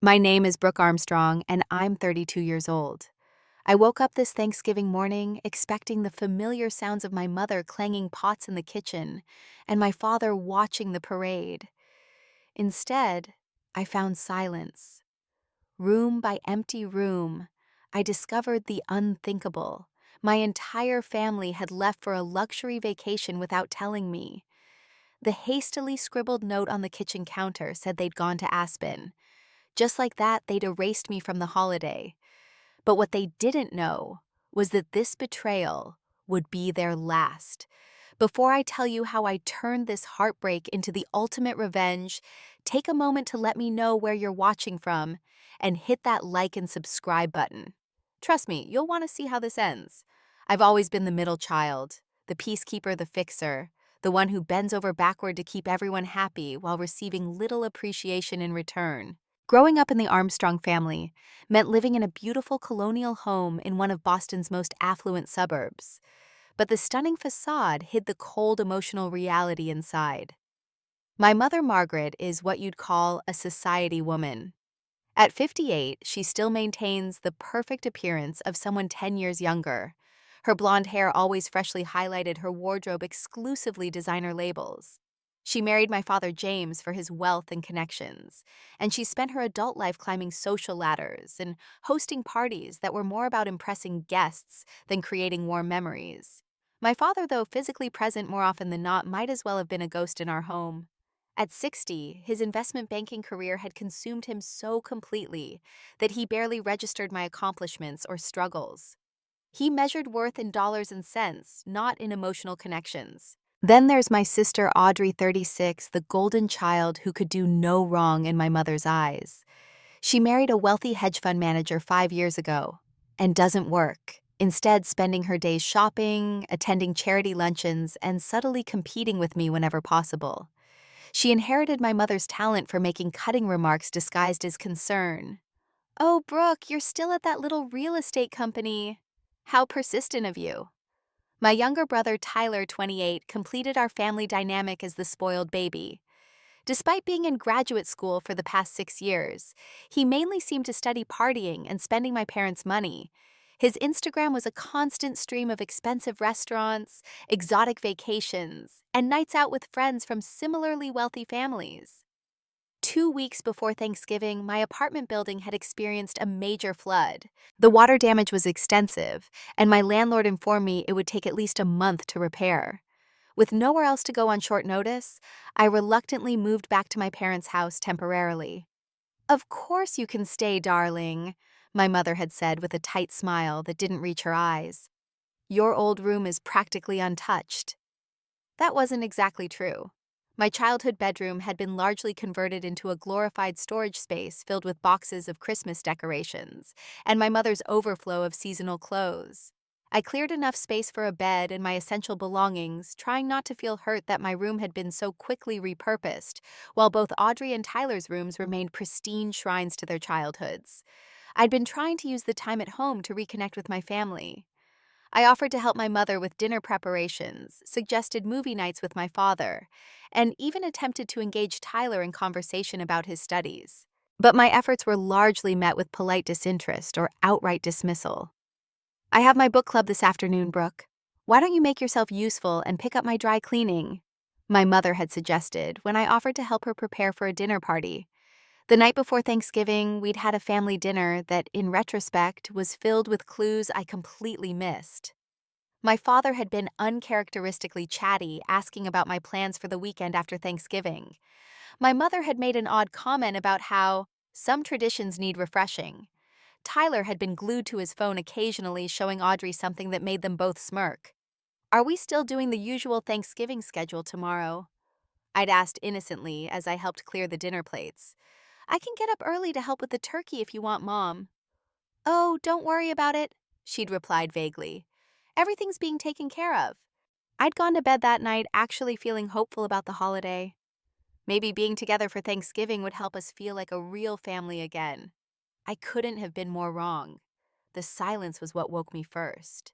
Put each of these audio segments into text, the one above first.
My name is Brooke Armstrong, and I'm 32 years old. I woke up this Thanksgiving morning expecting the familiar sounds of my mother clanging pots in the kitchen and my father watching the parade. Instead, I found silence. Room by empty room, I discovered the unthinkable. My entire family had left for a luxury vacation without telling me. The hastily scribbled note on the kitchen counter said they'd gone to Aspen. Just like that, they'd erased me from the holiday. But what they didn't know was that this betrayal would be their last. Before I tell you how I turned this heartbreak into the ultimate revenge, take a moment to let me know where you're watching from and hit that like and subscribe button. Trust me, you'll want to see how this ends. I've always been the middle child, the peacekeeper, the fixer, the one who bends over backward to keep everyone happy while receiving little appreciation in return. Growing up in the Armstrong family meant living in a beautiful colonial home in one of Boston's most affluent suburbs. But the stunning facade hid the cold emotional reality inside. My mother, Margaret, is what you'd call a society woman. At 58, she still maintains the perfect appearance of someone 10 years younger. Her blonde hair always freshly highlighted her wardrobe exclusively designer labels. She married my father James for his wealth and connections, and she spent her adult life climbing social ladders and hosting parties that were more about impressing guests than creating warm memories. My father, though physically present more often than not, might as well have been a ghost in our home. At 60, his investment banking career had consumed him so completely that he barely registered my accomplishments or struggles. He measured worth in dollars and cents, not in emotional connections. Then there's my sister Audrey, 36, the golden child who could do no wrong in my mother's eyes. She married a wealthy hedge fund manager 5 years ago and doesn't work, instead spending her days shopping, attending charity luncheons, and subtly competing with me whenever possible. She inherited my mother's talent for making cutting remarks disguised as concern. "Oh, Brooke, you're still at that little real estate company. How persistent of you." My younger brother, Tyler, 28, completed our family dynamic as the spoiled baby. Despite being in graduate school for the past 6 years, he mainly seemed to study partying and spending my parents' money. His Instagram was a constant stream of expensive restaurants, exotic vacations, and nights out with friends from similarly wealthy families. 2 weeks before Thanksgiving, my apartment building had experienced a major flood. The water damage was extensive, and my landlord informed me it would take at least a month to repair. With nowhere else to go on short notice, I reluctantly moved back to my parents' house temporarily. "Of course you can stay, darling," my mother had said with a tight smile that didn't reach her eyes. "Your old room is practically untouched." That wasn't exactly true. My childhood bedroom had been largely converted into a glorified storage space filled with boxes of Christmas decorations and my mother's overflow of seasonal clothes. I cleared enough space for a bed and my essential belongings, trying not to feel hurt that my room had been so quickly repurposed, while both Audrey and Tyler's rooms remained pristine shrines to their childhoods. I'd been trying to use the time at home to reconnect with my family. I offered to help my mother with dinner preparations, suggested movie nights with my father, and even attempted to engage Tyler in conversation about his studies. But my efforts were largely met with polite disinterest or outright dismissal. "I have my book club this afternoon, Brooke. Why don't you make yourself useful and pick up my dry cleaning?" my mother had suggested when I offered to help her prepare for a dinner party. The night before Thanksgiving, we'd had a family dinner that, in retrospect, was filled with clues I completely missed. My father had been uncharacteristically chatty, asking about my plans for the weekend after Thanksgiving. My mother had made an odd comment about how some traditions need refreshing. Tyler had been glued to his phone occasionally, showing Audrey something that made them both smirk. "Are we still doing the usual Thanksgiving schedule tomorrow?" I'd asked innocently as I helped clear the dinner plates. "I can get up early to help with the turkey if you want, Mom." "Oh, don't worry about it," she'd replied vaguely. "Everything's being taken care of." I'd gone to bed that night actually feeling hopeful about the holiday. Maybe being together for Thanksgiving would help us feel like a real family again. I couldn't have been more wrong. The silence was what woke me first.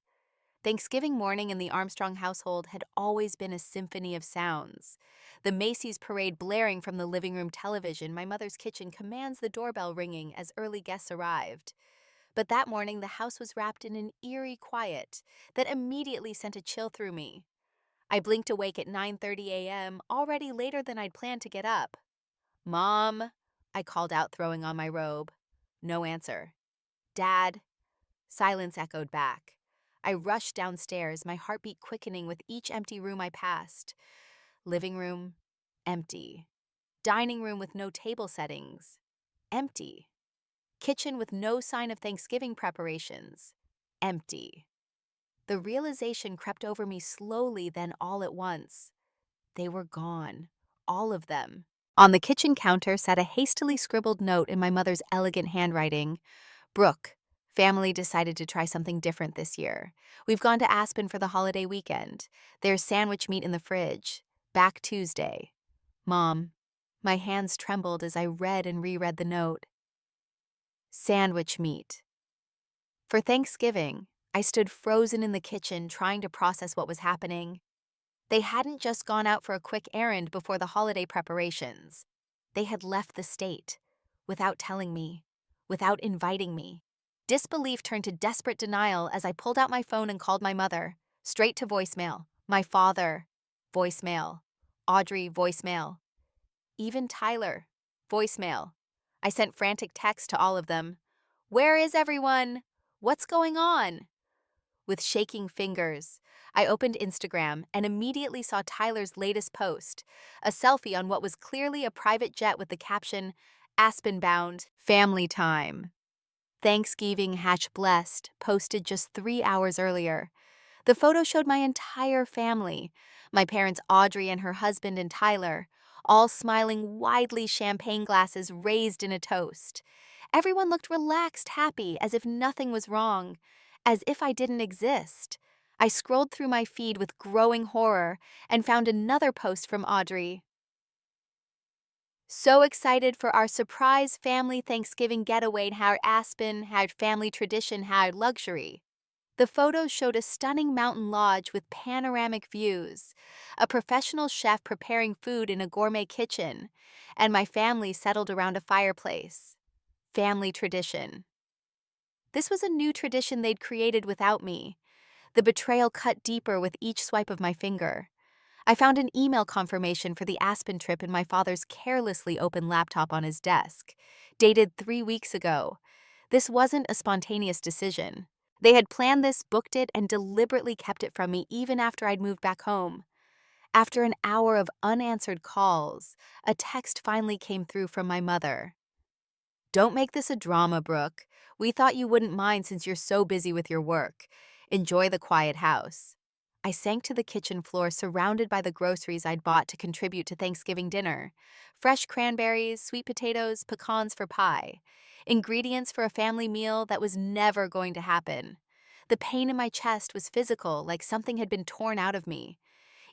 Thanksgiving morning in the Armstrong household had always been a symphony of sounds. The Macy's parade blaring from the living room television, my mother's kitchen commands the doorbell ringing as early guests arrived. But that morning, the house was wrapped in an eerie quiet that immediately sent a chill through me. I blinked awake at 9:30 a.m., already later than I'd planned to get up. "Mom," I called out, throwing on my robe. No answer. "Dad." Silence echoed back. I rushed downstairs, my heartbeat quickening with each empty room I passed. Living room, empty. Dining room with no table settings, empty. Kitchen with no sign of Thanksgiving preparations, empty. The realization crept over me slowly, then all at once. They were gone, all of them. On the kitchen counter sat a hastily scribbled note in my mother's elegant handwriting. "Brooke, family decided to try something different this year. We've gone to Aspen for the holiday weekend. There's sandwich meat in the fridge. Back Tuesday. Mom." My hands trembled as I read and reread the note. Sandwich meat. For Thanksgiving, I stood frozen in the kitchen trying to process what was happening. They hadn't just gone out for a quick errand before the holiday preparations. They had left the state, without telling me, without inviting me. Disbelief turned to desperate denial as I pulled out my phone and called my mother, straight to voicemail. My father, voicemail. Audrey, voicemail. Even Tyler, voicemail. I sent frantic texts to all of them. "Where is everyone? What's going on?" With shaking fingers, I opened Instagram and immediately saw Tyler's latest post, a selfie on what was clearly a private jet with the caption, "Aspen bound, family time." Thanksgiving hatch blessed, posted just 3 hours earlier. The photo showed my entire family, my parents Audrey and her husband and Tyler, all smiling widely, champagne glasses raised in a toast. Everyone looked relaxed, happy, as if nothing was wrong, as if I didn't exist. I scrolled through my feed with growing horror and found another post from Audrey. "So excited for our surprise family Thanksgiving getaway how Aspen had family tradition had luxury." The photos showed a stunning mountain lodge with panoramic views, a professional chef preparing food in a gourmet kitchen, and my family settled around a fireplace. Family tradition. This was a new tradition they'd created without me. The betrayal cut deeper with each swipe of my finger. I found an email confirmation for the Aspen trip in my father's carelessly open laptop on his desk, dated 3 weeks ago. This wasn't a spontaneous decision. They had planned this, booked it, and deliberately kept it from me even after I'd moved back home. After an hour of unanswered calls, a text finally came through from my mother. "Don't make this a drama, Brooke. We thought you wouldn't mind since you're so busy with your work. Enjoy the quiet house." I sank to the kitchen floor, surrounded by the groceries I'd bought to contribute to Thanksgiving dinner. Fresh cranberries, sweet potatoes, pecans for pie. Ingredients for a family meal that was never going to happen. The pain in my chest was physical, like something had been torn out of me.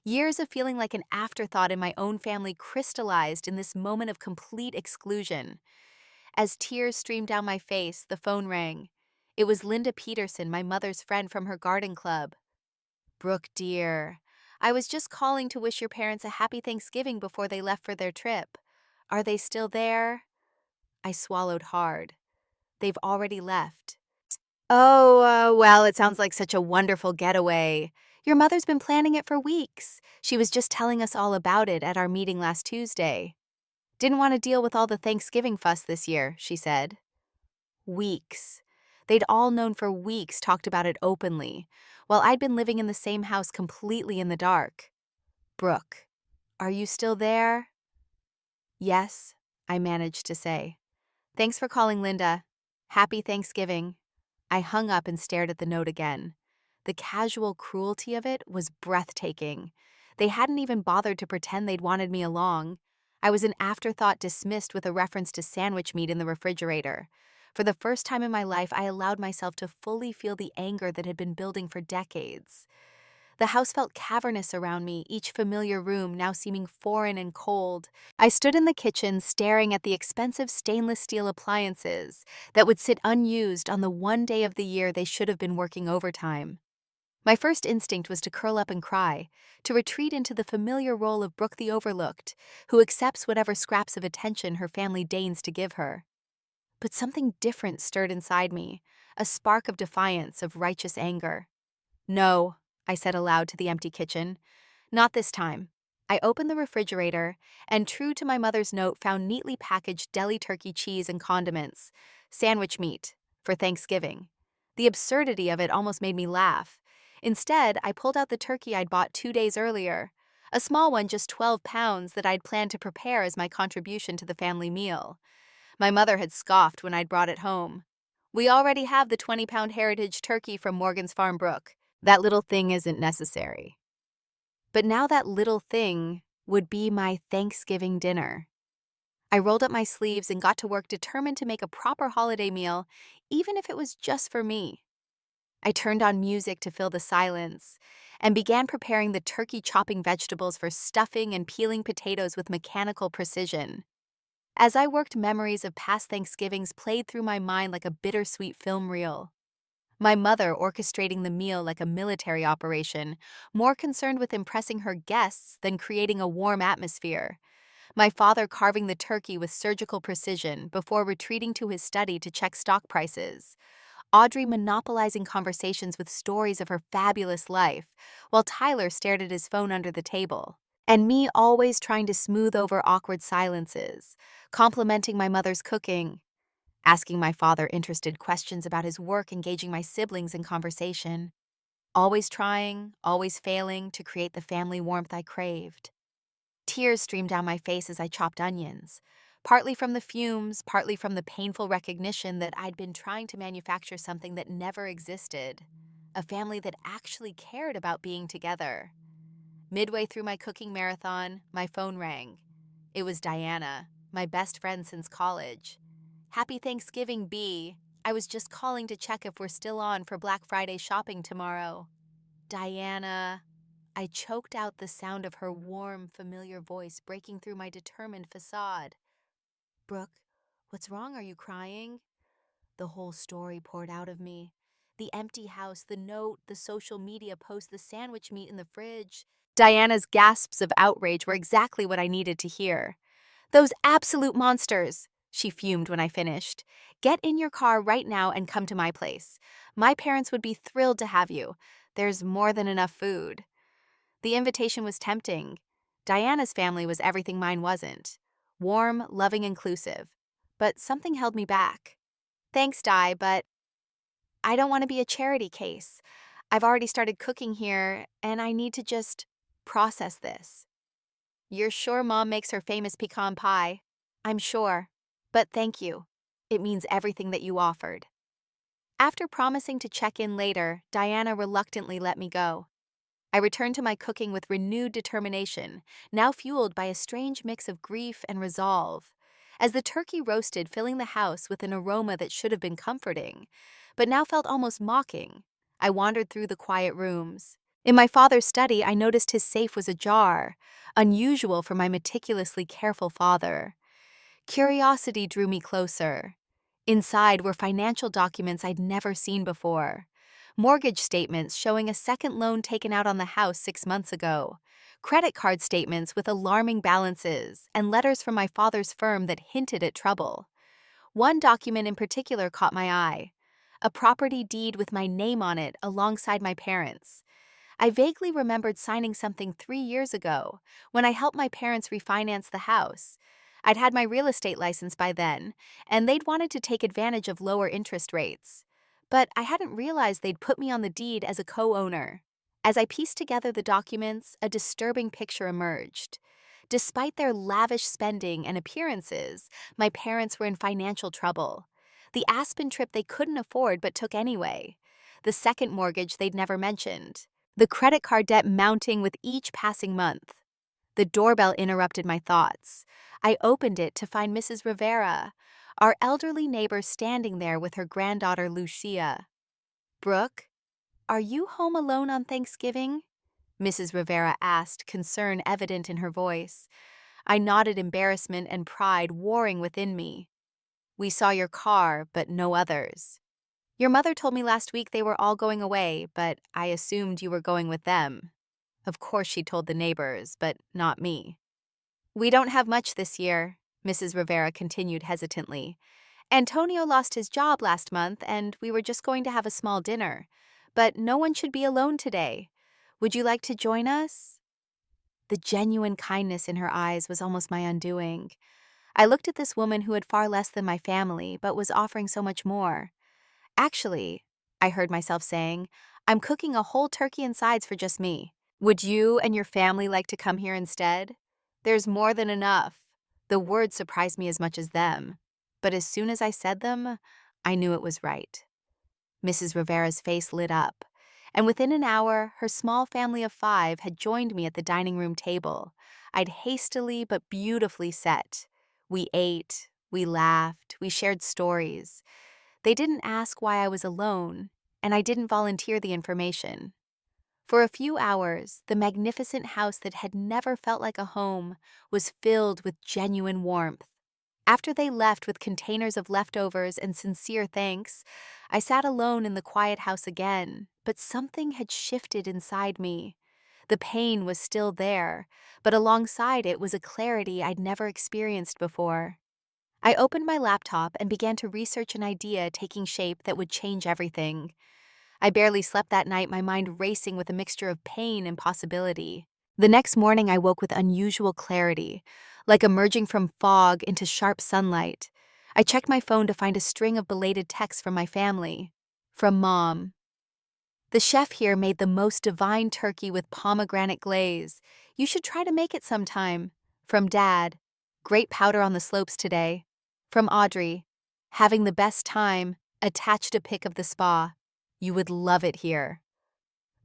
Years of feeling like an afterthought in my own family crystallized in this moment of complete exclusion. As tears streamed down my face, the phone rang. It was Linda Peterson, my mother's friend from her garden club. "Brooke, dear, I was just calling to wish your parents a happy Thanksgiving before they left for their trip. Are they still there?" I swallowed hard. "They've already left." "Oh, well, it sounds like such a wonderful getaway. Your mother's been planning it for weeks. She was just telling us all about it at our meeting last Tuesday. Didn't want to deal with all the Thanksgiving fuss this year," she said. Weeks. They'd all known for weeks, talked about it openly, while I'd been living in the same house completely in the dark. "Brooke, are you still there?" "Yes," I managed to say. "Thanks for calling, Linda. Happy Thanksgiving." I hung up and stared at the note again. The casual cruelty of it was breathtaking. They hadn't even bothered to pretend they'd wanted me along. I was an afterthought, dismissed with a reference to sandwich meat in the refrigerator. For the first time in my life, I allowed myself to fully feel the anger that had been building for decades. The house felt cavernous around me, each familiar room now seeming foreign and cold. I stood in the kitchen staring at the expensive stainless steel appliances that would sit unused on the one day of the year they should have been working overtime. My first instinct was to curl up and cry, to retreat into the familiar role of Brooke the overlooked, who accepts whatever scraps of attention her family deigns to give her. But something different stirred inside me, a spark of defiance, of righteous anger. "No," I said aloud to the empty kitchen. "Not this time." I opened the refrigerator and, true to my mother's note, found neatly packaged deli turkey cheese and condiments, sandwich meat, for Thanksgiving. The absurdity of it almost made me laugh. Instead, I pulled out the turkey I'd bought 2 days earlier, a small one, just 12 pounds, that I'd planned to prepare as my contribution to the family meal. My mother had scoffed when I'd brought it home. "We already have the 20-pound heritage turkey from Morgan's Farm, Brooke. That little thing isn't necessary." But now that little thing would be my Thanksgiving dinner. I rolled up my sleeves and got to work, determined to make a proper holiday meal, even if it was just for me. I turned on music to fill the silence and began preparing the turkey, chopping vegetables for stuffing and peeling potatoes with mechanical precision. As I worked, memories of past Thanksgivings played through my mind like a bittersweet film reel. My mother orchestrating the meal like a military operation, more concerned with impressing her guests than creating a warm atmosphere. My father carving the turkey with surgical precision before retreating to his study to check stock prices. Audrey monopolizing conversations with stories of her fabulous life, while Tyler stared at his phone under the table. And me always trying to smooth over awkward silences, complimenting my mother's cooking, asking my father interested questions about his work, engaging my siblings in conversation. Always trying, always failing to create the family warmth I craved. Tears streamed down my face as I chopped onions, partly from the fumes, partly from the painful recognition that I'd been trying to manufacture something that never existed, a family that actually cared about being together. Midway through my cooking marathon, my phone rang. It was Diana, my best friend since college. "Happy Thanksgiving, B. I was just calling to check if we're still on for Black Friday shopping tomorrow." "Diana." I choked out the sound of her warm, familiar voice breaking through my determined facade. "Brooke, what's wrong? Are you crying?" The whole story poured out of me. The empty house, the note, the social media post, the sandwich meat in the fridge. Diana's gasps of outrage were exactly what I needed to hear. "Those absolute monsters!" she fumed when I finished. "Get in your car right now and come to my place. My parents would be thrilled to have you. There's more than enough food." The invitation was tempting. Diana's family was everything mine wasn't. Warm, loving, inclusive. But something held me back. "Thanks, Di, but I don't want to be a charity case. I've already started cooking here, and I need to just process this." "You're sure Mom makes her famous pecan pie?" "I'm sure. But thank you. It means everything that you offered." After promising to check in later, Diana reluctantly let me go. I returned to my cooking with renewed determination, now fueled by a strange mix of grief and resolve. As the turkey roasted, filling the house with an aroma that should have been comforting, but now felt almost mocking, I wandered through the quiet rooms. In my father's study, I noticed his safe was ajar, unusual for my meticulously careful father. Curiosity drew me closer. Inside were financial documents I'd never seen before. Mortgage statements showing a second loan taken out on the house 6 months ago. Credit card statements with alarming balances, and letters from my father's firm that hinted at trouble. One document in particular caught my eye. A property deed with my name on it alongside my parents'. I vaguely remembered signing something 3 years ago when I helped my parents refinance the house. I'd had my real estate license by then, and they'd wanted to take advantage of lower interest rates. But I hadn't realized they'd put me on the deed as a co-owner. As I pieced together the documents, a disturbing picture emerged. Despite their lavish spending and appearances, my parents were in financial trouble. The Aspen trip they couldn't afford but took anyway. The second mortgage they'd never mentioned. The credit card debt mounting with each passing month. The doorbell interrupted my thoughts. I opened it to find Mrs. Rivera, our elderly neighbor, standing there with her granddaughter Lucia. "Brooke, are you home alone on Thanksgiving?" Mrs. Rivera asked, concern evident in her voice. I nodded, embarrassment and pride warring within me. "We saw your car, but no others." Your mother told me last week they were all going away, but I assumed you were going with them. Of course, she told the neighbors, but not me. We don't have much this year, Mrs. Rivera continued hesitantly. Antonio lost his job last month, and we were just going to have a small dinner. But no one should be alone today. Would you like to join us? The genuine kindness in her eyes was almost my undoing. I looked at this woman who had far less than my family, but was offering so much more. Actually, I heard myself saying, I'm cooking a whole turkey and sides for just me. Would you and your family like to come here instead? There's more than enough. The words surprised me as much as them. But as soon as I said them, I knew it was right. Mrs. Rivera's face lit up, and within an hour, her small family of 5 had joined me at the dining room table. I'd hastily but beautifully set. We ate, we laughed, we shared stories. They didn't ask why I was alone, and I didn't volunteer the information. For a few hours, the magnificent house that had never felt like a home was filled with genuine warmth. After they left with containers of leftovers and sincere thanks, I sat alone in the quiet house again, but something had shifted inside me. The pain was still there, but alongside it was a clarity I'd never experienced before. I opened my laptop and began to research an idea taking shape that would change everything. I barely slept that night, my mind racing with a mixture of pain and possibility. The next morning, I woke with unusual clarity, like emerging from fog into sharp sunlight. I checked my phone to find a string of belated texts from my family. From Mom. The chef here made the most divine turkey with pomegranate glaze. You should try to make it sometime. From Dad. Great powder on the slopes today. From Audrey. Having the best time. Attached a pic of the spa. You would love it here.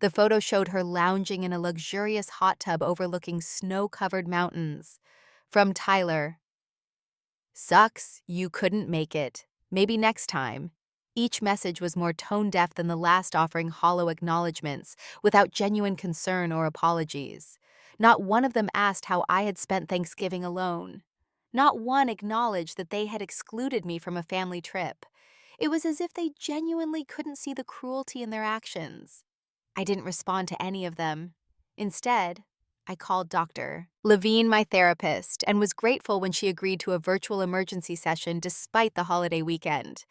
The photo showed her lounging in a luxurious hot tub overlooking snow-covered mountains. From Tyler. Sucks, you couldn't make it. Maybe next time. Each message was more tone-deaf than the last, offering hollow acknowledgments without genuine concern or apologies. Not one of them asked how I had spent Thanksgiving alone. Not one acknowledged that they had excluded me from a family trip. It was as if they genuinely couldn't see the cruelty in their actions. I didn't respond to any of them. Instead, I called Dr. Levine, my therapist, and was grateful when she agreed to a virtual emergency session despite the holiday weekend.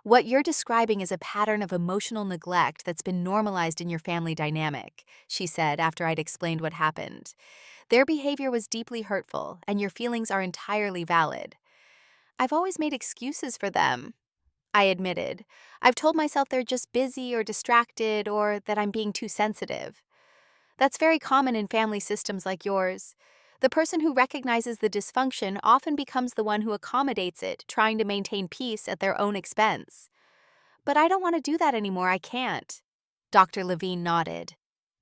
What you're describing is a pattern of emotional neglect that's been normalized in your family dynamic, she said after I'd explained what happened. Their behavior was deeply hurtful, and your feelings are entirely valid. I've always made excuses for them, I admitted. I've told myself they're just busy or distracted or that I'm being too sensitive. That's very common in family systems like yours. The person who recognizes the dysfunction often becomes the one who accommodates it, trying to maintain peace at their own expense. But I don't want to do that anymore, I can't. Dr. Levine nodded.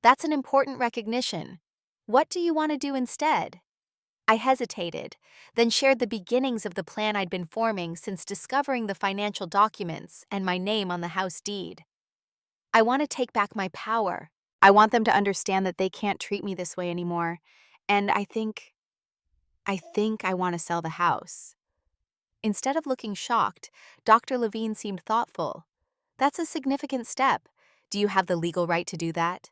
That's an important recognition. What do you want to do instead? I hesitated, then shared the beginnings of the plan I'd been forming since discovering the financial documents and my name on the house deed. I want to take back my power. I want them to understand that they can't treat me this way anymore. And I think I want to sell the house. Instead of looking shocked, Dr. Levine seemed thoughtful. That's a significant step. Do you have the legal right to do that?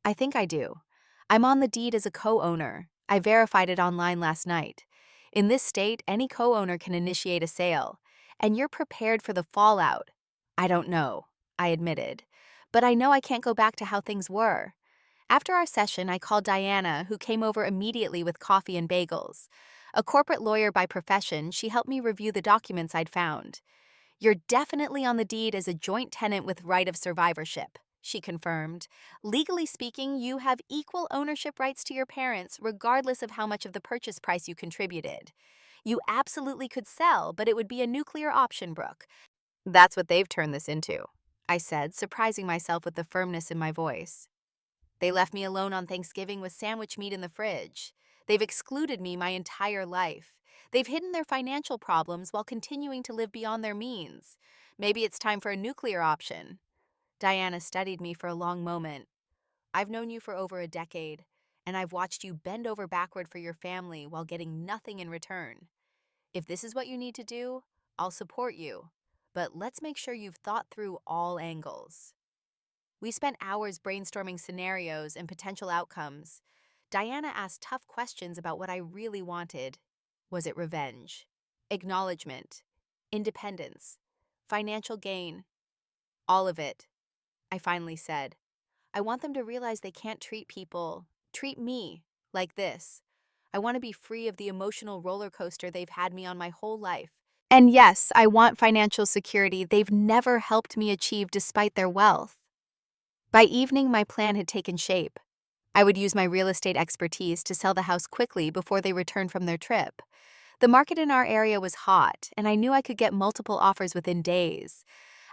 I think I do. I'm on the deed as a co-owner. I verified it online last night. In this state, any co-owner can initiate a sale. And you're prepared for the fallout. I don't know, I admitted. But I know I can't go back to how things were. After our session, I called Diana, who came over immediately with coffee and bagels. A corporate lawyer by profession, she helped me review the documents I'd found. You're definitely on the deed as a joint tenant with right of survivorship, she confirmed. Legally speaking, you have equal ownership rights to your parents, regardless of how much of the purchase price you contributed. You absolutely could sell, but it would be a nuclear option, Brooke. That's what they've turned this into, I said, surprising myself with the firmness in my voice. They left me alone on Thanksgiving with sandwich meat in the fridge. They've excluded me my entire life. They've hidden their financial problems while continuing to live beyond their means. Maybe it's time for a nuclear option. Diana studied me for a long moment. I've known you for over a decade, and I've watched you bend over backward for your family while getting nothing in return. If this is what you need to do, I'll support you. but let's make sure you've thought through all angles. We spent hours brainstorming scenarios and potential outcomes. Diana asked tough questions about what I really wanted. Was it revenge? Acknowledgement? Independence? Financial gain? All of it. I finally said. I want them to realize they can't treat me, like this. I want to be free of the emotional roller coaster they've had me on my whole life. And yes, I want financial security they've never helped me achieve despite their wealth. By evening, my plan had taken shape. I would use my real estate expertise to sell the house quickly before they returned from their trip. The market in our area was hot, and I knew I could get multiple offers within days.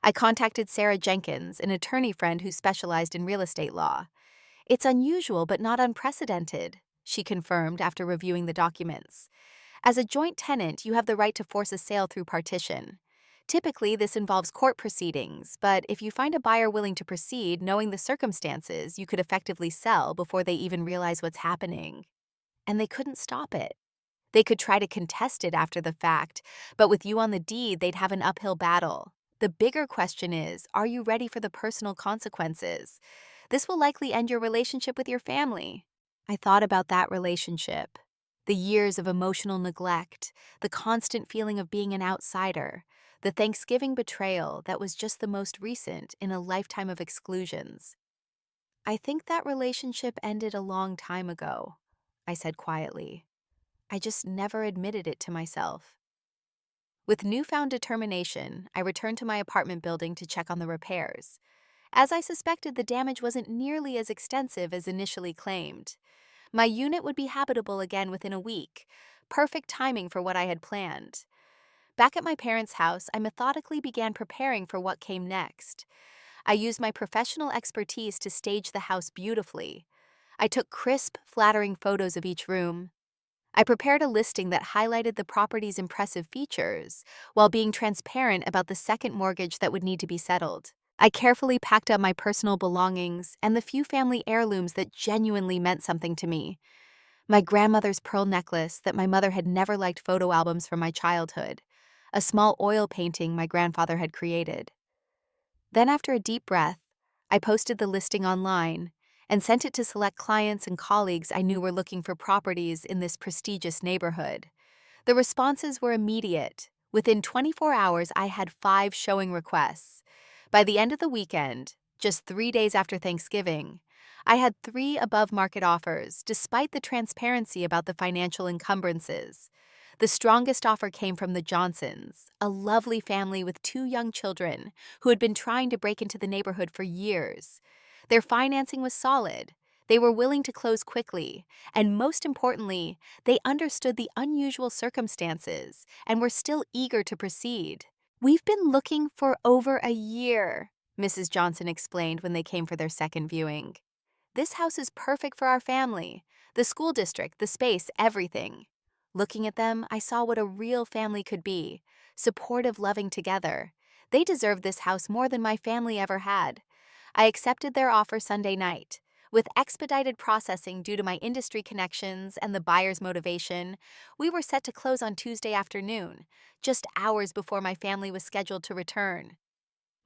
I contacted Sarah Jenkins, an attorney friend who specialized in real estate law. It's unusual but not unprecedented, she confirmed after reviewing the documents. As a joint tenant, you have the right to force a sale through partition. Typically, this involves court proceedings, but if you find a buyer willing to proceed, knowing the circumstances, you could effectively sell before they even realize what's happening. And they couldn't stop it. They could try to contest it after the fact, but with you on the deed, they'd have an uphill battle. The bigger question is, are you ready for the personal consequences? This will likely end your relationship with your family. I thought about that relationship. The years of emotional neglect, the constant feeling of being an outsider, the Thanksgiving betrayal that was just the most recent in a lifetime of exclusions. I think that relationship ended a long time ago, I said quietly. I just never admitted it to myself. With newfound determination, I returned to my apartment building to check on the repairs. As I suspected, the damage wasn't nearly as extensive as initially claimed. My unit would be habitable again within a week, perfect timing for what I had planned. Back at my parents' house, I methodically began preparing for what came next. I used my professional expertise to stage the house beautifully. I took crisp, flattering photos of each room. I prepared a listing that highlighted the property's impressive features, while being transparent about the second mortgage that would need to be settled. I carefully packed up my personal belongings and the few family heirlooms that genuinely meant something to me. My grandmother's pearl necklace that my mother had never liked photo albums from my childhood. A small oil painting my grandfather had created. Then, after a deep breath, I posted the listing online and sent it to select clients and colleagues I knew were looking for properties in this prestigious neighborhood. The responses were immediate. Within 24 hours, I had 5 showing requests. By the end of the weekend, just 3 days after Thanksgiving, I had 3 above-market offers, despite the transparency about the financial encumbrances. The strongest offer came from the Johnsons, a lovely family with 2 young children who had been trying to break into the neighborhood for years. Their financing was solid. They were willing to close quickly, and most importantly, they understood the unusual circumstances and were still eager to proceed. "We've been looking for over a year," Mrs. Johnson explained when they came for their second viewing. "This house is perfect for our family. The school district, the space, everything." Looking at them, I saw what a real family could be, supportive, loving together. They deserved this house more than my family ever had. I accepted their offer Sunday night. With expedited processing due to my industry connections and the buyer's motivation, we were set to close on Tuesday afternoon, just hours before my family was scheduled to return.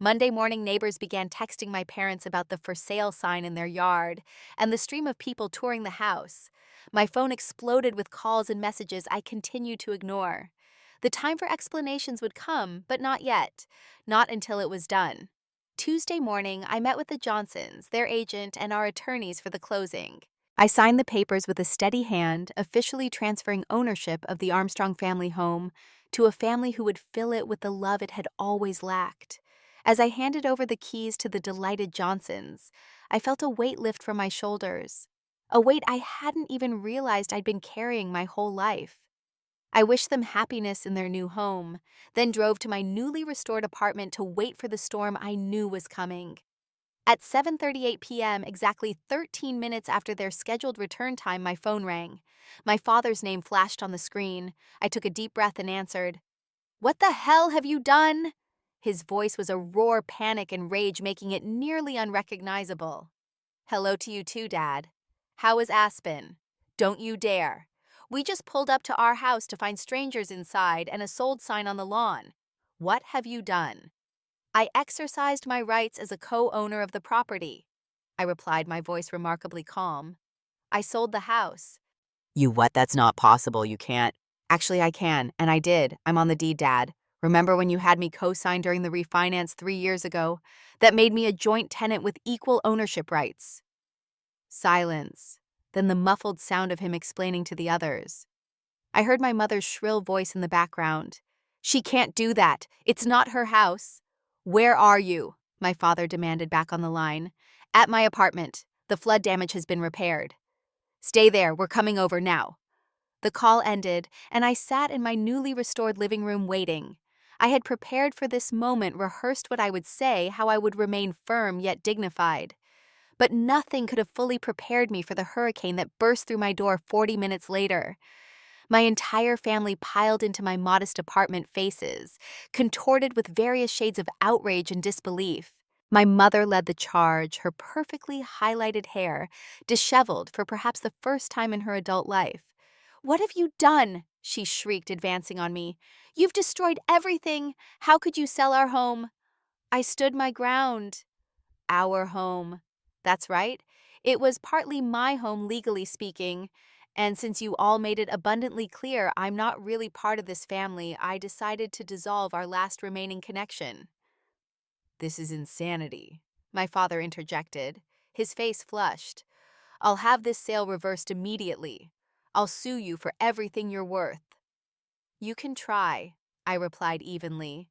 Monday morning, neighbors began texting my parents about the for sale sign in their yard and the stream of people touring the house. My phone exploded with calls and messages I continued to ignore. The time for explanations would come, but not yet. Not until it was done. Tuesday morning, I met with the Johnsons, their agent, and our attorneys for the closing. I signed the papers with a steady hand, officially transferring ownership of the Armstrong family home to a family who would fill it with the love it had always lacked. As I handed over the keys to the delighted Johnsons, I felt a weight lift from my shoulders, a weight I hadn't even realized I'd been carrying my whole life. I wished them happiness in their new home, then drove to my newly restored apartment to wait for the storm I knew was coming. At 7:38 p.m., exactly 13 minutes after their scheduled return time, my phone rang. My father's name flashed on the screen. I took a deep breath and answered. "What the hell have you done?" His voice was a raw panic and rage, making it nearly unrecognizable. "Hello to you too, Dad. How is Aspen? Don't you dare. We just pulled up to our house to find strangers inside and a sold sign on the lawn." What have you done? I exercised my rights as a co-owner of the property, I replied, my voice remarkably calm. I sold the house. You what? That's not possible. You can't. Actually, I can, and I did. I'm on the deed, Dad. Remember when you had me co-sign during the refinance 3 years ago? That made me a joint tenant with equal ownership rights. Silence. Then the muffled sound of him explaining to the others. I heard my mother's shrill voice in the background. She can't do that. It's not her house. Where are you? My father demanded back on the line. At my apartment. The flood damage has been repaired. Stay there. We're coming over now. The call ended, and I sat in my newly restored living room waiting. I had prepared for this moment, rehearsed what I would say, how I would remain firm yet dignified. But nothing could have fully prepared me for the hurricane that burst through my door 40 minutes later. My entire family piled into my modest apartment, faces contorted with various shades of outrage and disbelief. My mother led the charge, her perfectly highlighted hair disheveled for perhaps the first time in her adult life. "What have you done?" she shrieked, advancing on me. "You've destroyed everything. How could you sell our home?" I stood my ground. Our home. That's right. It was partly my home, legally speaking. And since you all made it abundantly clear I'm not really part of this family, I decided to dissolve our last remaining connection. This is insanity, my father interjected. His face flushed. I'll have this sale reversed immediately. I'll sue you for everything you're worth. You can try, I replied evenly.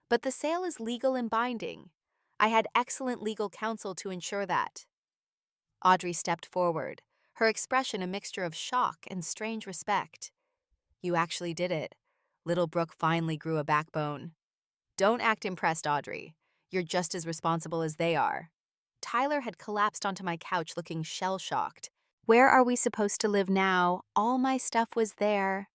But the sale is legal and binding. I had excellent legal counsel to ensure that. Audrey stepped forward, her expression a mixture of shock and strange respect. You actually did it. Little Brooke finally grew a backbone. Don't act impressed, Audrey. You're just as responsible as they are. Tyler had collapsed onto my couch looking shell-shocked. Where are we supposed to live now? All my stuff was there.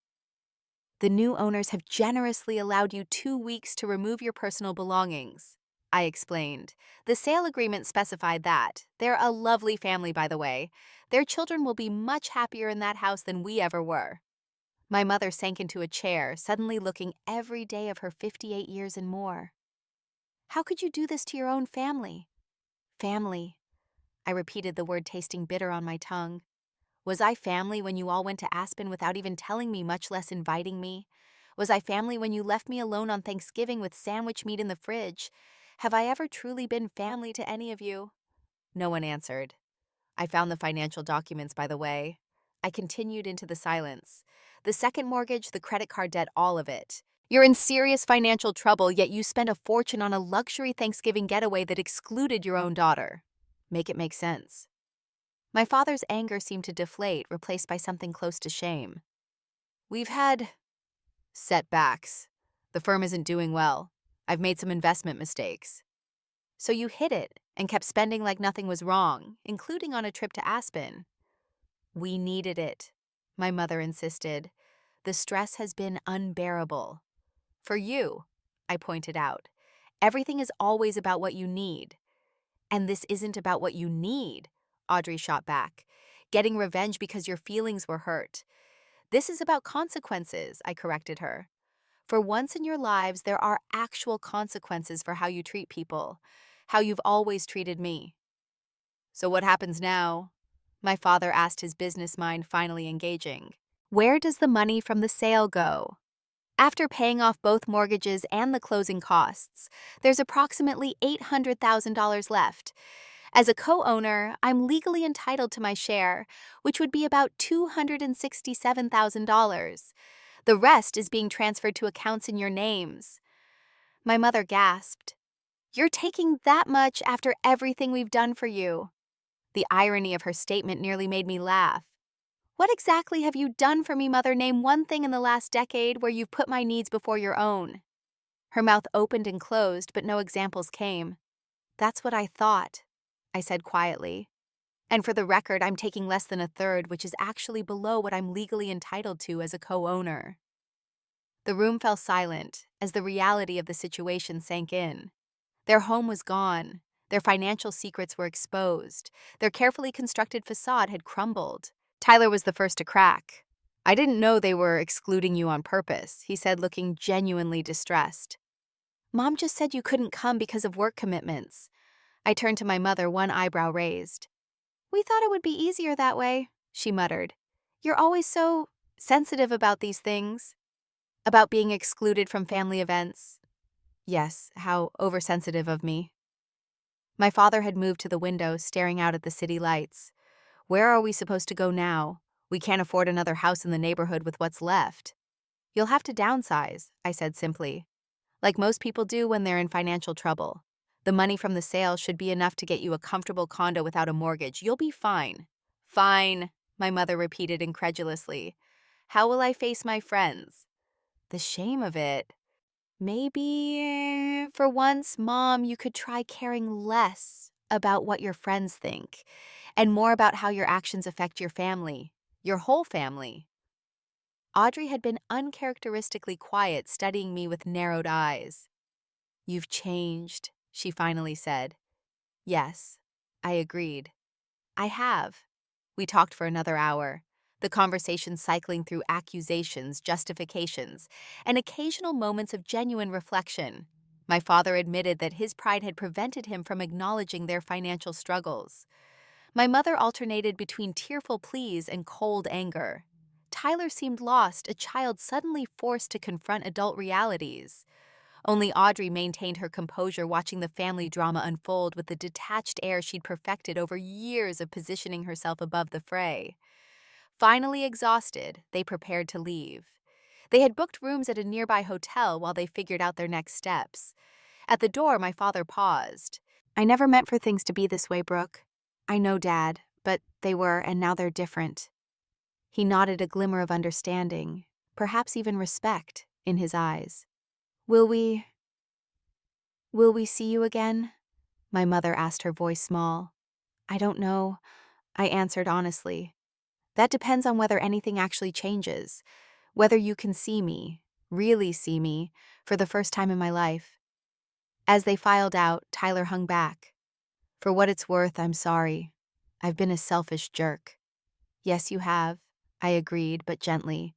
The new owners have generously allowed you 2 weeks to remove your personal belongings, I explained. The sale agreement specified that. They're a lovely family, by the way. Their children will be much happier in that house than we ever were. My mother sank into a chair, suddenly looking every day of her 58 years and more. How could you do this to your own family? Family. I repeated the word, tasting bitter on my tongue. Was I family when you all went to Aspen without even telling me, much less inviting me? Was I family when you left me alone on Thanksgiving with sandwich meat in the fridge? Have I ever truly been family to any of you? No one answered. I found the financial documents, by the way. I continued into the silence. The second mortgage, the credit card debt, all of it. You're in serious financial trouble, yet you spent a fortune on a luxury Thanksgiving getaway that excluded your own daughter. Make it make sense. My father's anger seemed to deflate, replaced by something close to shame. We've had setbacks. The firm isn't doing well. I've made some investment mistakes. So you hid it and kept spending like nothing was wrong, including on a trip to Aspen. We needed it, my mother insisted. The stress has been unbearable. For you, I pointed out. Everything is always about what you need. And this isn't about what you need, Audrey shot back. Getting revenge because your feelings were hurt. This is about consequences, I corrected her. For once in your lives, there are actual consequences for how you treat people, how you've always treated me. So what happens now? My father asked, his business mind finally engaging. Where does the money from the sale go? After paying off both mortgages and the closing costs, there's approximately $800,000 left. As a co-owner, I'm legally entitled to my share, which would be about $267,000. The rest is being transferred to accounts in your names. My mother gasped. You're taking that much after everything we've done for you. The irony of her statement nearly made me laugh. What exactly have you done for me, Mother? Name one thing in the last decade where you've put my needs before your own. Her mouth opened and closed, but no examples came. That's what I thought, I said quietly. And for the record, I'm taking less than a third, which is actually below what I'm legally entitled to as a co-owner. The room fell silent as the reality of the situation sank in. Their home was gone. Their financial secrets were exposed. Their carefully constructed facade had crumbled. Tyler was the first to crack. I didn't know they were excluding you on purpose, he said, looking genuinely distressed. Mom just said you couldn't come because of work commitments. I turned to my mother, one eyebrow raised. We thought it would be easier that way, she muttered. You're always so sensitive about these things, about being excluded from family events. Yes, how oversensitive of me. My father had moved to the window, staring out at the city lights. Where are we supposed to go now? We can't afford another house in the neighborhood with what's left. You'll have to downsize, I said simply. Like most people do when they're in financial trouble. The money from the sale should be enough to get you a comfortable condo without a mortgage. You'll be fine. Fine, my mother repeated incredulously. How will I face my friends? The shame of it. Maybe, for once, Mom, you could try caring less about what your friends think and more about how your actions affect your family, your whole family. Audrey had been uncharacteristically quiet, studying me with narrowed eyes. You've changed, she finally said. Yes, I agreed. I have. We talked for another hour, the conversation cycling through accusations, justifications, and occasional moments of genuine reflection. My father admitted that his pride had prevented him from acknowledging their financial struggles. My mother alternated between tearful pleas and cold anger. Tyler seemed lost, a child suddenly forced to confront adult realities. Only Audrey maintained her composure, watching the family drama unfold with the detached air she'd perfected over years of positioning herself above the fray. Finally exhausted, they prepared to leave. They had booked rooms at a nearby hotel while they figured out their next steps. At the door, my father paused. I never meant for things to be this way, Brooke. I know, Dad, but they were, and now they're different. He nodded, a glimmer of understanding, perhaps even respect, in his eyes. Will we see you again? My mother asked, her voice small. I don't know, I answered honestly. That depends on whether anything actually changes, whether you can see me, really see me, for the first time in my life. As they filed out, Tyler hung back. For what it's worth, I'm sorry. I've been a selfish jerk. Yes, you have, I agreed, but gently.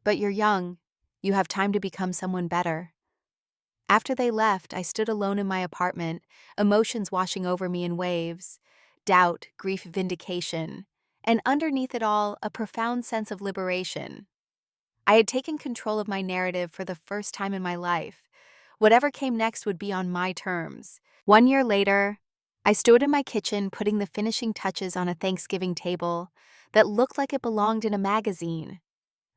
But you're young. You have time to become someone better. After they left, I stood alone in my apartment, emotions washing over me in waves. Doubt, grief, vindication. And underneath it all, a profound sense of liberation. I had taken control of my narrative for the first time in my life. Whatever came next would be on my terms. 1 year later, I stood in my kitchen putting the finishing touches on a Thanksgiving table that looked like it belonged in a magazine.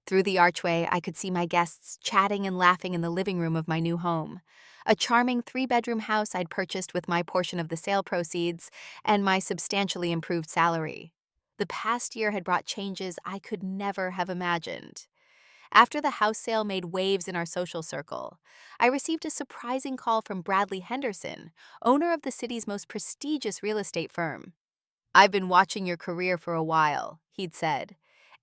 Through the archway, I could see my guests chatting and laughing in the living room of my new home, a charming 3-bedroom house I'd purchased with my portion of the sale proceeds and my substantially improved salary. The past year had brought changes I could never have imagined. After the house sale made waves in our social circle, I received a surprising call from Bradley Henderson, owner of the city's most prestigious real estate firm. I've been watching your career for a while, he'd said.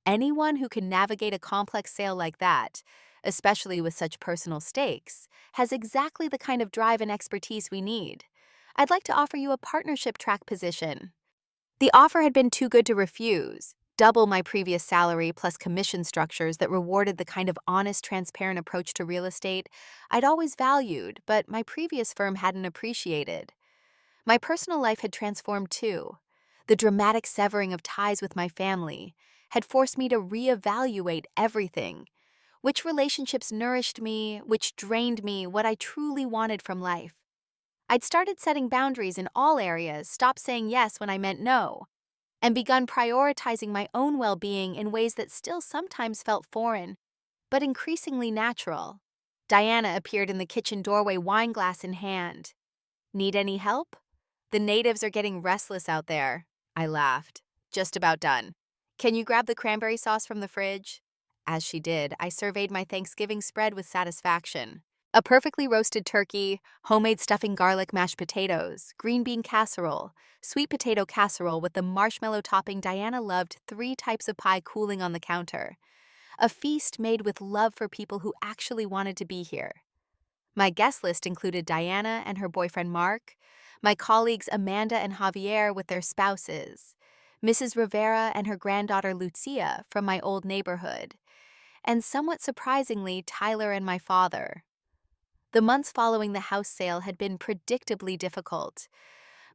Anyone who can navigate a complex sale like that, especially with such personal stakes, has exactly the kind of drive and expertise we need. I'd like to offer you a partnership track position. The offer had been too good to refuse. Double my previous salary plus commission structures that rewarded the kind of honest, transparent approach to real estate I'd always valued, but my previous firm hadn't appreciated. My personal life had transformed too. The dramatic severing of ties with my family had forced me to reevaluate everything. Which relationships nourished me, which drained me, what I truly wanted from life. I'd started setting boundaries in all areas, stopped saying yes when I meant no, and begun prioritizing my own well-being in ways that still sometimes felt foreign, but increasingly natural. Diana appeared in the kitchen doorway, wine glass in hand. Need any help? The natives are getting restless out there, I laughed. Just about done. Can you grab the cranberry sauce from the fridge? As she did, I surveyed my Thanksgiving spread with satisfaction. A perfectly roasted turkey, homemade stuffing garlic mashed potatoes, green bean casserole, sweet potato casserole with the marshmallow topping Diana loved, 3 types of pie cooling on the counter. A feast made with love for people who actually wanted to be here. My guest list included Diana and her boyfriend Mark, my colleagues Amanda and Javier with their spouses, Mrs. Rivera and her granddaughter Lucia from my old neighborhood, and somewhat surprisingly, Tyler and my father. The months following the house sale had been predictably difficult.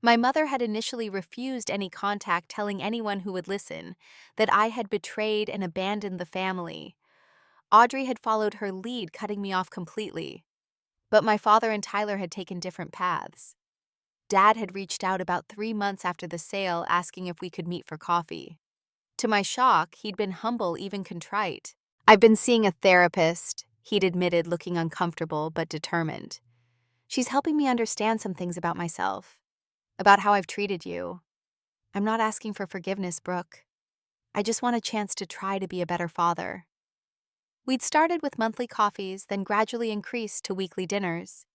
My mother had initially refused any contact, telling anyone who would listen that I had betrayed and abandoned the family. Audrey had followed her lead, cutting me off completely. But my father and Tyler had taken different paths. Dad had reached out about 3 months after the sale, asking if we could meet for coffee. To my shock, he'd been humble, even contrite. "I've been seeing a therapist," he'd admitted, looking uncomfortable but determined. "She's helping me understand some things about myself, about how I've treated you. I'm not asking for forgiveness, Brooke. I just want a chance to try to be a better father." We'd started with monthly coffees, then gradually increased to weekly dinners.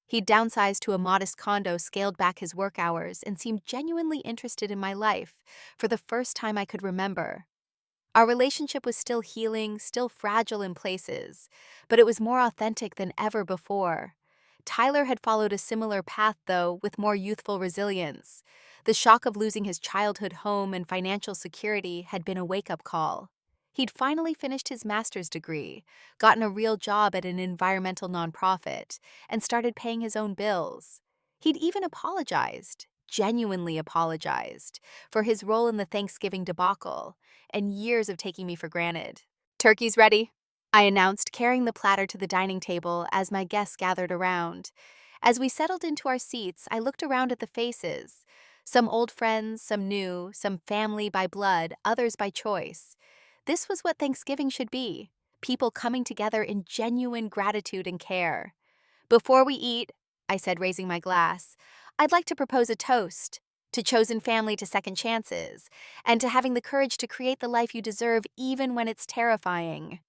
He'd downsized to a modest condo, scaled back his work hours, and seemed genuinely interested in my life for the first time I could remember. Our relationship was still healing, still fragile in places, but it was more authentic than ever before. Tyler had followed a similar path, though, with more youthful resilience. The shock of losing his childhood home and financial security had been a wake-up call. He'd finally finished his master's degree, gotten a real job at an environmental nonprofit, and started paying his own bills. He'd even apologized, genuinely apologized, for his role in the Thanksgiving debacle and years of taking me for granted. "Turkey's ready," I announced, carrying the platter to the dining table as my guests gathered around. As we settled into our seats, I looked around at the faces. Some old friends, some new, some family by blood, others by choice. This was what Thanksgiving should be: people coming together in genuine gratitude and care. "Before we eat," I said, raising my glass, "I'd like to propose a toast to chosen family, to second chances, and to having the courage to create the life you deserve even when it's terrifying."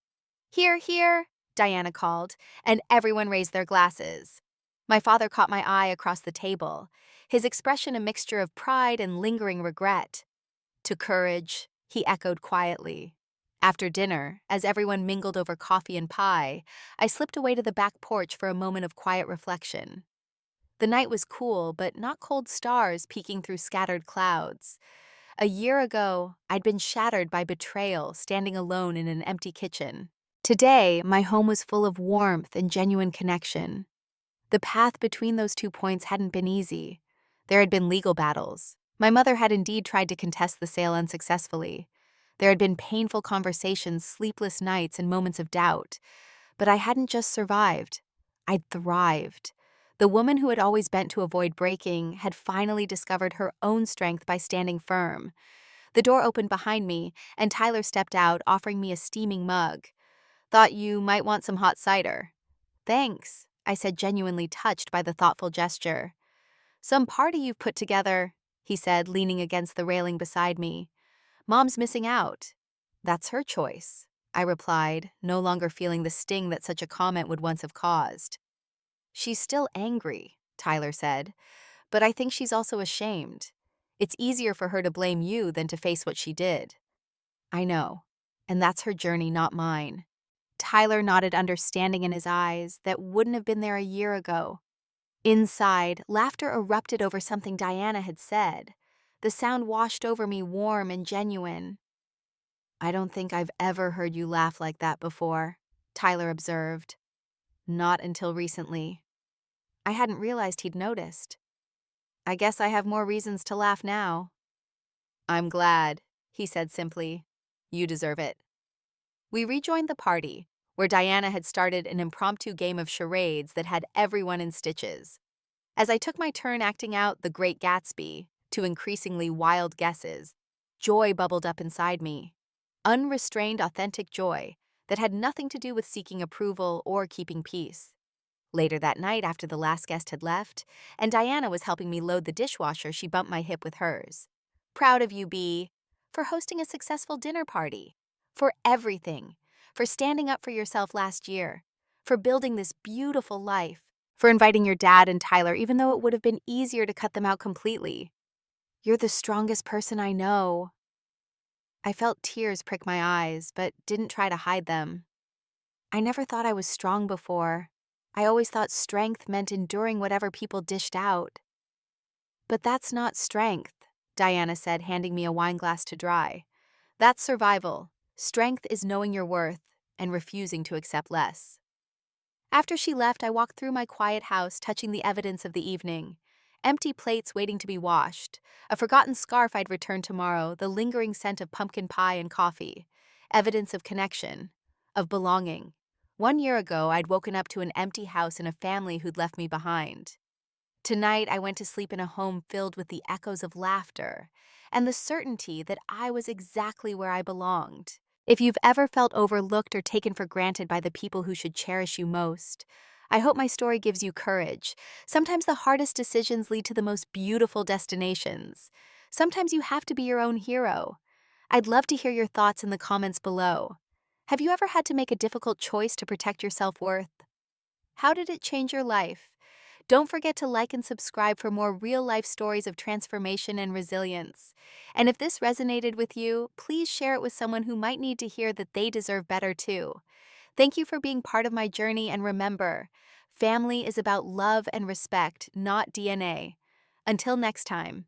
"Here, here," Diana called, and everyone raised their glasses. My father caught my eye across the table, his expression a mixture of pride and lingering regret. "To courage," he echoed quietly. After dinner, as everyone mingled over coffee and pie, I slipped away to the back porch for a moment of quiet reflection. The night was cool, but not cold stars peeking through scattered clouds. A year ago, I'd been shattered by betrayal, standing alone in an empty kitchen. Today, my home was full of warmth and genuine connection. The path between those 2 points hadn't been easy. There had been legal battles. My mother had indeed tried to contest the sale unsuccessfully. There had been painful conversations, sleepless nights, and moments of doubt. But I hadn't just survived. I'd thrived. The woman who had always bent to avoid breaking had finally discovered her own strength by standing firm. The door opened behind me, and Tyler stepped out, offering me a steaming mug. "Thought you might want some hot cider." "Thanks," I said, genuinely touched by the thoughtful gesture. "Some party you've put together," he said, leaning against the railing beside me. "Mom's missing out." "That's her choice," I replied, no longer feeling the sting that such a comment would once have caused. "She's still angry," Tyler said, "but I think she's also ashamed. It's easier for her to blame you than to face what she did." "I know, and that's her journey, not mine." Tyler nodded, understanding in his eyes that wouldn't have been there a year ago. Inside, laughter erupted over something Diana had said. The sound washed over me, warm and genuine. "I don't think I've ever heard you laugh like that before," Tyler observed. "Not until recently." I hadn't realized he'd noticed. "I guess I have more reasons to laugh now." "I'm glad," he said simply. "You deserve it." We rejoined the party, where Diana had started an impromptu game of charades that had everyone in stitches. As I took my turn acting out The Great Gatsby, to increasingly wild guesses, joy bubbled up inside me. Unrestrained, authentic joy that had nothing to do with seeking approval or keeping peace. Later that night, after the last guest had left, and Diana was helping me load the dishwasher, she bumped my hip with hers. "Proud of you, Bee, for hosting a successful dinner party. For everything. For standing up for yourself last year. For building this beautiful life. For inviting your dad and Tyler, even though it would have been easier to cut them out completely. You're the strongest person I know." I felt tears prick my eyes, but didn't try to hide them. I never thought I was strong before. I always thought strength meant enduring whatever people dished out. "But that's not strength," Diana said, handing me a wine glass to dry. "That's survival. Strength is knowing your worth and refusing to accept less." After she left, I walked through my quiet house, touching the evidence of the evening. Empty plates waiting to be washed, a forgotten scarf I'd return tomorrow, the lingering scent of pumpkin pie and coffee. Evidence of connection, of belonging. 1 year ago, I'd woken up to an empty house and a family who'd left me behind. Tonight, I went to sleep in a home filled with the echoes of laughter and the certainty that I was exactly where I belonged. If you've ever felt overlooked or taken for granted by the people who should cherish you most, I hope my story gives you courage. Sometimes the hardest decisions lead to the most beautiful destinations. Sometimes you have to be your own hero. I'd love to hear your thoughts in the comments below. Have you ever had to make a difficult choice to protect your self-worth? How did it change your life? Don't forget to like and subscribe for more real-life stories of transformation and resilience. And if this resonated with you, please share it with someone who might need to hear that they deserve better too. Thank you for being part of my journey, and remember, family is about love and respect, not DNA. Until next time.